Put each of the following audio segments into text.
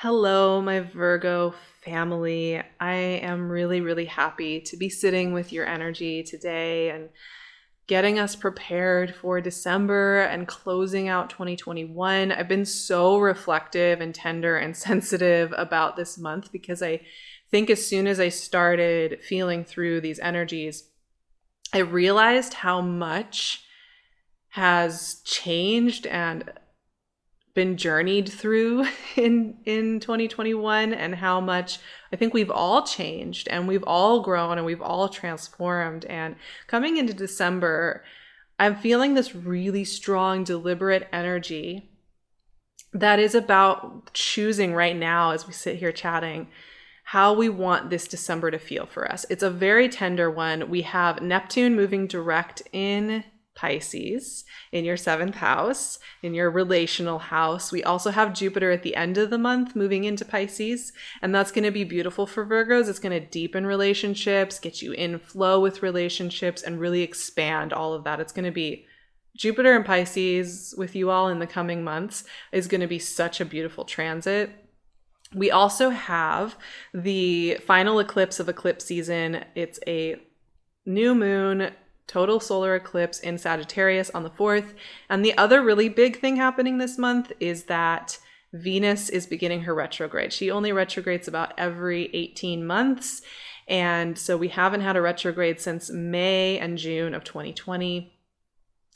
Hello, my Virgo family. I am really, really happy to be sitting with your energy today and getting us prepared for December and closing out 2021. I've been so reflective and tender and sensitive about this month because I think as soon as I started feeling through these energies, I realized how much has changed and been journeyed through in 2021, and how much I think we've all changed and we've all grown and we've all transformed. And coming into December, I'm feeling this really strong, deliberate energy that is about choosing right now as we sit here chatting how we want this December to feel for us. It's a very tender one. We have Neptune moving direct in Pisces, in your seventh house, in your relational house. We also have Jupiter at the end of the month moving into Pisces, and that's going to be beautiful for Virgos. It's going to deepen relationships, get you in flow with relationships, and really expand all of that. It's going to be Jupiter and Pisces with you all in the coming months is going to be such a beautiful transit. We also have the final eclipse of eclipse season. It's a new moon total solar eclipse in Sagittarius on the 4th. And the other really big thing happening this month is that Venus is beginning her retrograde. She only retrogrades about every 18 months. And so we haven't had a retrograde since May and June of 2020.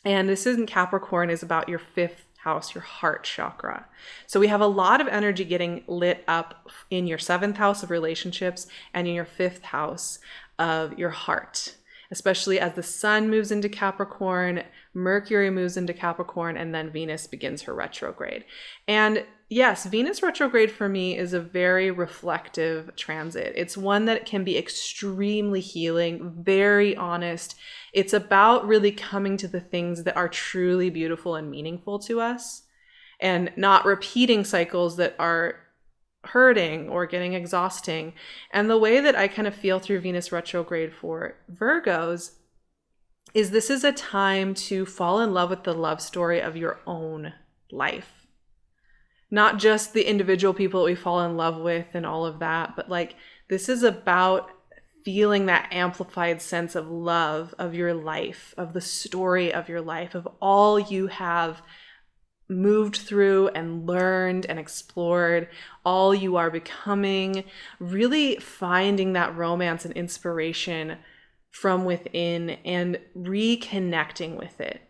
And this in Capricorn is about your 5th house, your heart chakra. So we have a lot of energy getting lit up in your 7th house of relationships and in your 5th house of your heart, especially as the sun moves into Capricorn, Mercury moves into Capricorn, and then Venus begins her retrograde. And yes, Venus retrograde for me is a very reflective transit. It's one that can be extremely healing, very honest. It's about really coming to the things that are truly beautiful and meaningful to us, and not repeating cycles that are hurting or getting exhausting. And the way that I kind of feel through Venus retrograde for Virgos is this is a time to fall in love with the love story of your own life. Not just the individual people we fall in love with and all of that, but like this is about feeling that amplified sense of love of your life, of the story of your life, of all you have moved through and learned and explored, all you are becoming, really finding that romance and inspiration from within and reconnecting with it.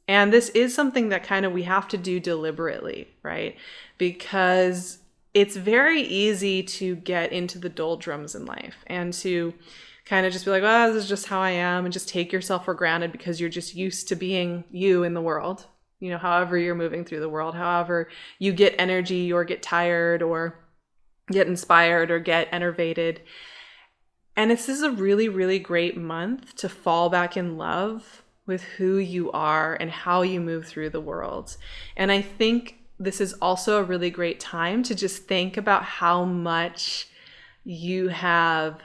And this is something that kind of we have to do deliberately, right? Because it's very easy to get into the doldrums in life and to kind of just be like, oh, this is just how I am, and just take yourself for granted because you're just used to being you in the world. You know, however you're moving through the world, however you get energy or get tired or get inspired or get enervated. And this is a really, really great month to fall back in love with who you are and how you move through the world. And I think this is also a really great time to just think about how much you have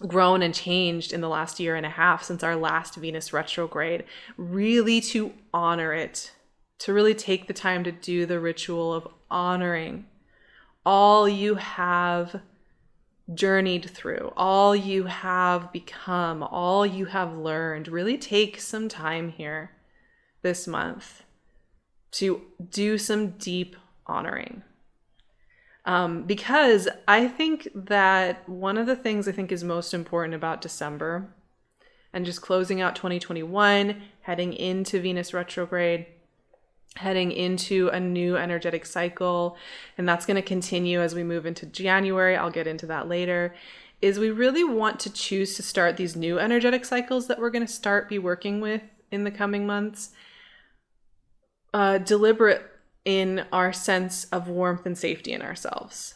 grown and changed in the last year and a half since our last Venus retrograde, really to honor it, to really take the time to do the ritual of honoring all you have journeyed through, all you have become, all you have learned. Really take some time here this month to do some deep honoring. Because I think that one of the things I think is most important about December and just closing out 2021, heading into Venus retrograde, heading into a new energetic cycle, and that's going to continue as we move into January. I'll get into that later. Is we really want to choose to start these new energetic cycles that we're going to be working with in the coming months, deliberate in our sense of warmth and safety in ourselves.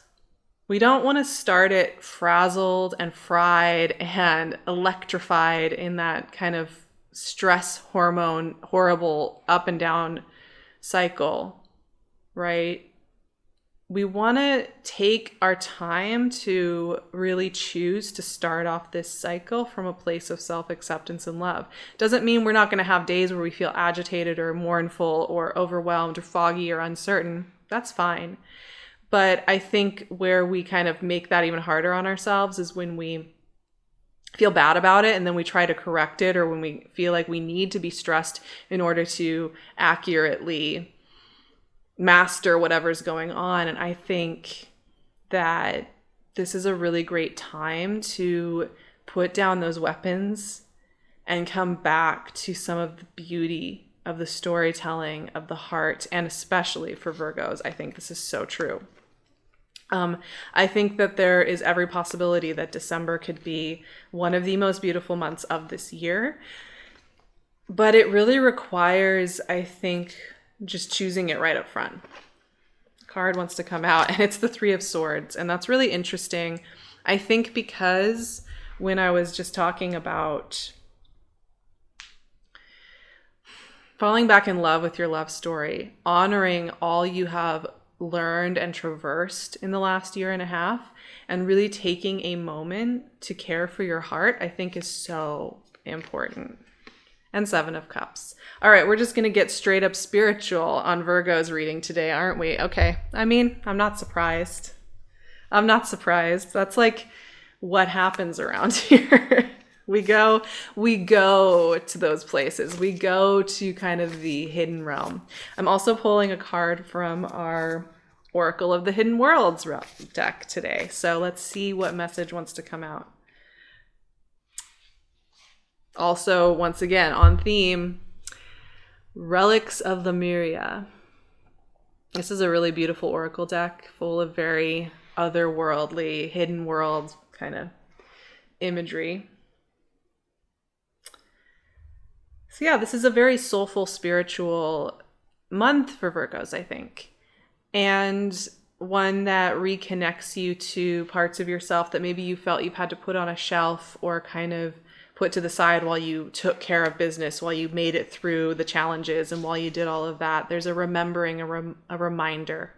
We don't want to start it frazzled and fried and electrified in that kind of stress hormone, horrible up and down cycle, right? We want to take our time to really choose to start off this cycle from a place of self-acceptance and love. Doesn't mean we're not going to have days where we feel agitated or mournful or overwhelmed or foggy or uncertain. That's fine. But I think where we kind of make that even harder on ourselves is when we feel bad about it and then we try to correct it, or when we feel like we need to be stressed in order to accurately master whatever's going on. And I think that this is a really great time to put down those weapons and come back to some of the beauty of the storytelling of the heart. And especially for Virgos, I think this is so true. I think that there is every possibility that December could be one of the most beautiful months of this year. But it really requires, I think, just choosing it right up front. The card wants to come out, and it's the Three of Swords. And that's really interesting. I think because when I was just talking about falling back in love with your love story, honoring all you have learned and traversed in the last year and a half, and really taking a moment to care for your heart, I think is so important. And Seven of Cups. All right, we're just going to get straight up spiritual on Virgo's reading today, aren't we? Okay. I mean, I'm not surprised. That's like what happens around here. We go to those places. We go to kind of the hidden realm. I'm also pulling a card from our Oracle of the Hidden Worlds deck today. So let's see what message wants to come out. Also, once again, on theme, Relics of Lemuria. This is a really beautiful Oracle deck full of very otherworldly, hidden world kind of imagery. So yeah, this is a very soulful, spiritual month for Virgos, I think. And one that reconnects you to parts of yourself that maybe you felt you've had to put on a shelf or kind of put to the side while you took care of business, while you made it through the challenges, and while you did all of that. There's a remembering, a reminder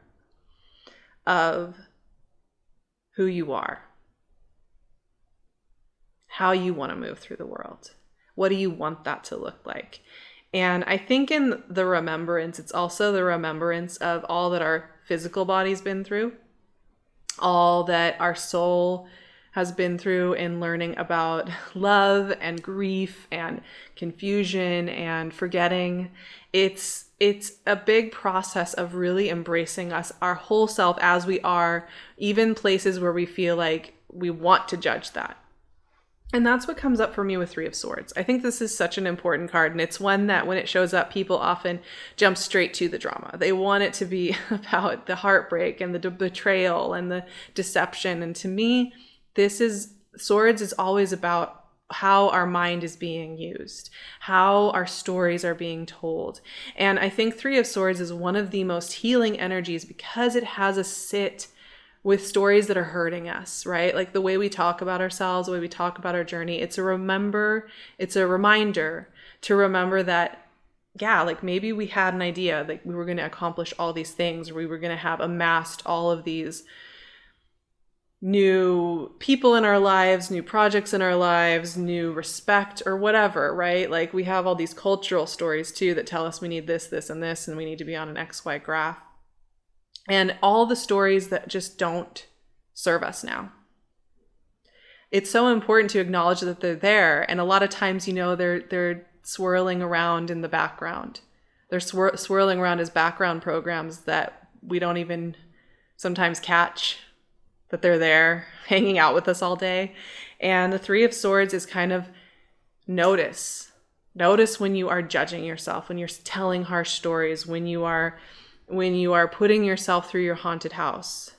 of who you are, how you want to move through the world. What do you want that to look like? And I think in the remembrance, it's also the remembrance of all that our physical body's been through, all that our soul has been through in learning about love and grief and confusion and forgetting. It's a big process of really embracing us, our whole self as we are, even places where we feel like we want to judge that. And that's what comes up for me with Three of Swords. I think this is such an important card, and it's one that when it shows up, people often jump straight to the drama. They want it to be about the heartbreak and the betrayal and the deception. And to me, Swords is always about how our mind is being used, how our stories are being told. And I think Three of Swords is one of the most healing energies because it has a sit with stories that are hurting us, right? Like the way we talk about ourselves, the way we talk about our journey. It's a reminder to remember that, yeah, like maybe we had an idea that we were going to accomplish all these things, or we were going to have amassed all of these new people in our lives, new projects in our lives, new respect or whatever, right? Like we have all these cultural stories too that tell us we need this, this, and this, and we need to be on an XY graph. And all the stories that just don't serve us now. It's so important to acknowledge that they're there. And a lot of times, they're swirling around in the background. They're swirling around as background programs that we don't even sometimes catch that they're there hanging out with us all day. And the Three of Swords is kind of notice. Notice when you are judging yourself, when you're telling harsh stories, when you are putting yourself through your haunted house.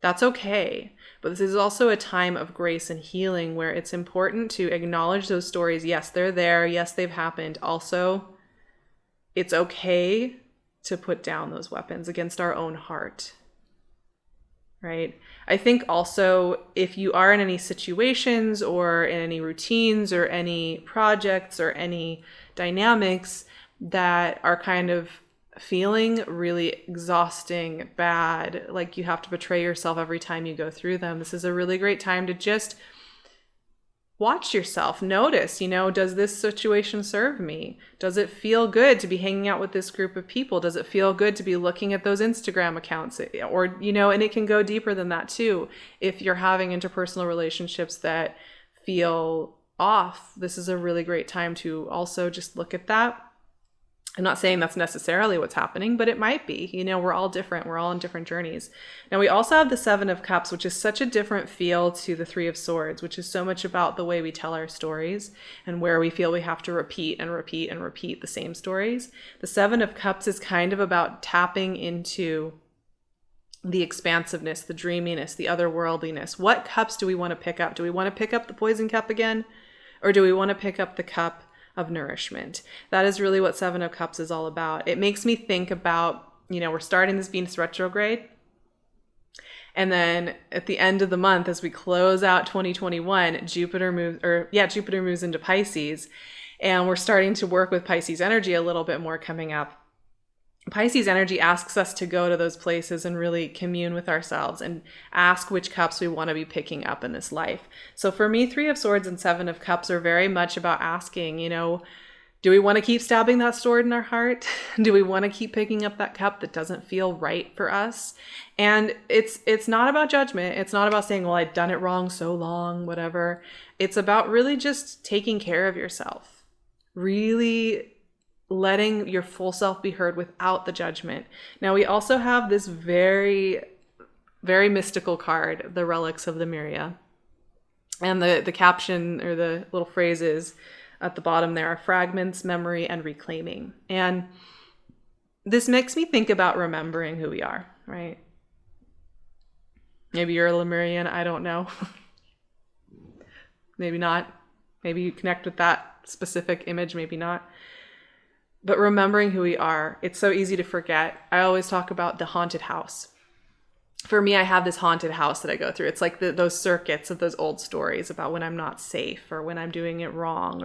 That's okay. But this is also a time of grace and healing where it's important to acknowledge those stories. Yes, they're there. Yes, they've happened. Also, it's okay to put down those weapons against our own heart. Right? I think also if you are in any situations or in any routines or any projects or any dynamics that are kind of feeling really exhausting, bad, like you have to betray yourself every time you go through them, this is a really great time to just watch yourself, notice, does this situation serve me? Does it feel good to be hanging out with this group of people? Does it feel good to be looking at those Instagram accounts? Or, and it can go deeper than that too. If you're having interpersonal relationships that feel off, this is a really great time to also just look at that. I'm not saying that's necessarily what's happening, but it might be. We're all different. We're all on different journeys. Now, we also have the Seven of Cups, which is such a different feel to the Three of Swords, which is so much about the way we tell our stories and where we feel we have to repeat and repeat and repeat the same stories. The Seven of Cups is kind of about tapping into the expansiveness, the dreaminess, the otherworldliness. What cups do we want to pick up? Do we want to pick up the poison cup again? Or do we want to pick up the cup of nourishment? That is really what Seven of Cups is all about. It makes me think about, we're starting this Venus retrograde. And then at the end of the month, as we close out 2021, Jupiter moves into Pisces. And we're starting to work with Pisces energy a little bit more coming up. Pisces energy asks us to go to those places and really commune with ourselves and ask which cups we want to be picking up in this life. So for me, Three of Swords and Seven of Cups are very much about asking, do we want to keep stabbing that sword in our heart? Do we want to keep picking up that cup that doesn't feel right for us? And it's not about judgment. It's not about saying, well, I've done it wrong so long, whatever. It's about really just taking care of yourself. Really letting your full self be heard without the judgment. Now, we also have this very, very mystical card, the Relics of the Myria. And the caption or the little phrases at the bottom there are fragments, memory, and reclaiming. And this makes me think about remembering who we are, right? Maybe you're a Lemurian, I don't know. Maybe not. Maybe you connect with that specific image, maybe not. But remembering who we are, it's so easy to forget. I always talk about the haunted house. For me, I have this haunted house that I go through. It's like those circuits of those old stories about when I'm not safe or when I'm doing it wrong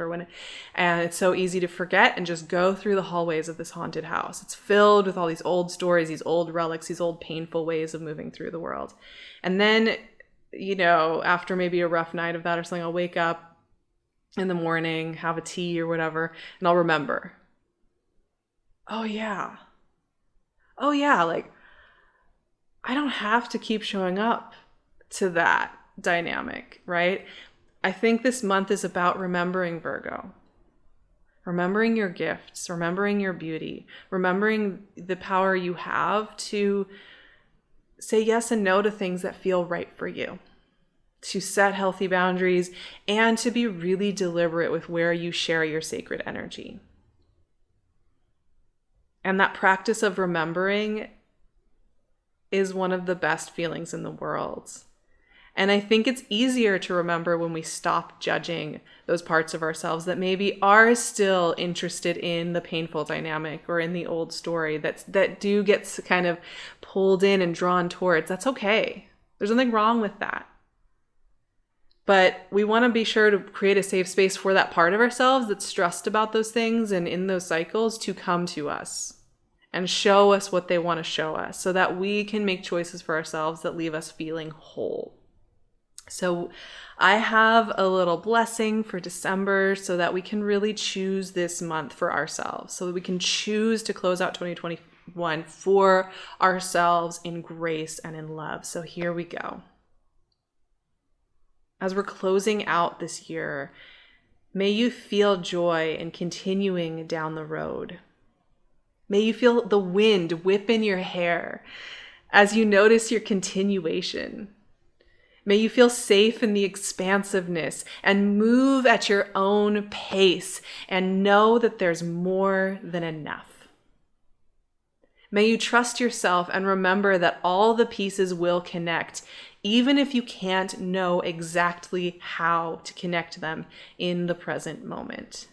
and it's so easy to forget and just go through the hallways of this haunted house. It's filled with all these old stories, these old relics, these old painful ways of moving through the world. And then, after maybe a rough night of that or something, I'll wake up in the morning, have a tea or whatever, and I'll remember. Oh yeah, like I don't have to keep showing up to that dynamic, right? I think this month is about remembering, Virgo. Remembering your gifts, remembering your beauty, remembering the power you have to say yes and no to things that feel right for you, to set healthy boundaries, and to be really deliberate with where you share your sacred energy. And that practice of remembering is one of the best feelings in the world. And I think it's easier to remember when we stop judging those parts of ourselves that maybe are still interested in the painful dynamic or in the old story that do get kind of pulled in and drawn towards. That's okay. There's nothing wrong with that. But we want to be sure to create a safe space for that part of ourselves that's stressed about those things and in those cycles to come to us and show us what they want to show us so that we can make choices for ourselves that leave us feeling whole. So I have a little blessing for December so that we can really choose this month for ourselves, so that we can choose to close out 2021 for ourselves in grace and in love. So here we go. As we're closing out this year, may you feel joy in continuing down the road. May you feel the wind whip in your hair as you notice your continuation. May you feel safe in the expansiveness and move at your own pace and know that there's more than enough. May you trust yourself and remember that all the pieces will connect, even if you can't know exactly how to connect them in the present moment.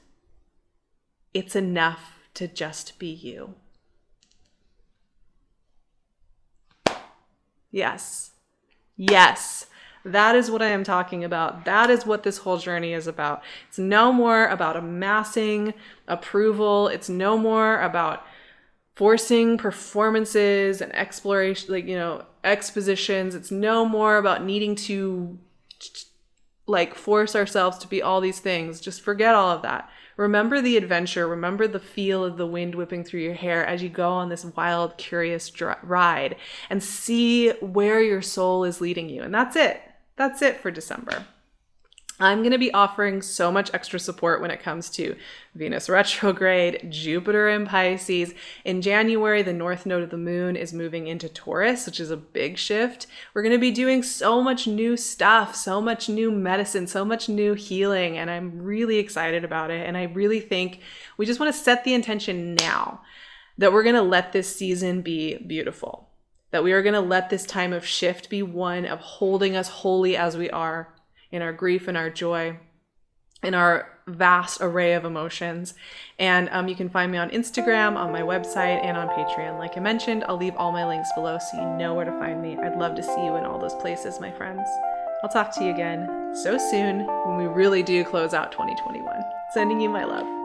It's enough to just be you. Yes. That is what I am talking about. That is what this whole journey is about. It's no more about amassing approval. It's no more about forcing performances and exploration, expositions. It's no more about needing to like force ourselves to be all these things. Just forget all of that. Remember the adventure. Remember the feel of the wind whipping through your hair as you go on this wild, curious ride, and see where your soul is leading you. And that's it. That's it for December. I'm going to be offering so much extra support when it comes to Venus retrograde, Jupiter in Pisces. In January, the north node of the moon is moving into Taurus, which is a big shift. We're going to be doing so much new stuff, so much new medicine, so much new healing, and I'm really excited about it. And I really think we just want to set the intention now that we're going to let this season be beautiful, that we are going to let this time of shift be one of holding us wholly as we are, in our grief and our joy, in our vast array of emotions. And you can find me on Instagram, on my website, and on Patreon. Like I mentioned, I'll leave all my links below so you know where to find me. I'd love to see you in all those places, my friends. I'll talk to you again so soon when we really do close out 2021. Sending you my love.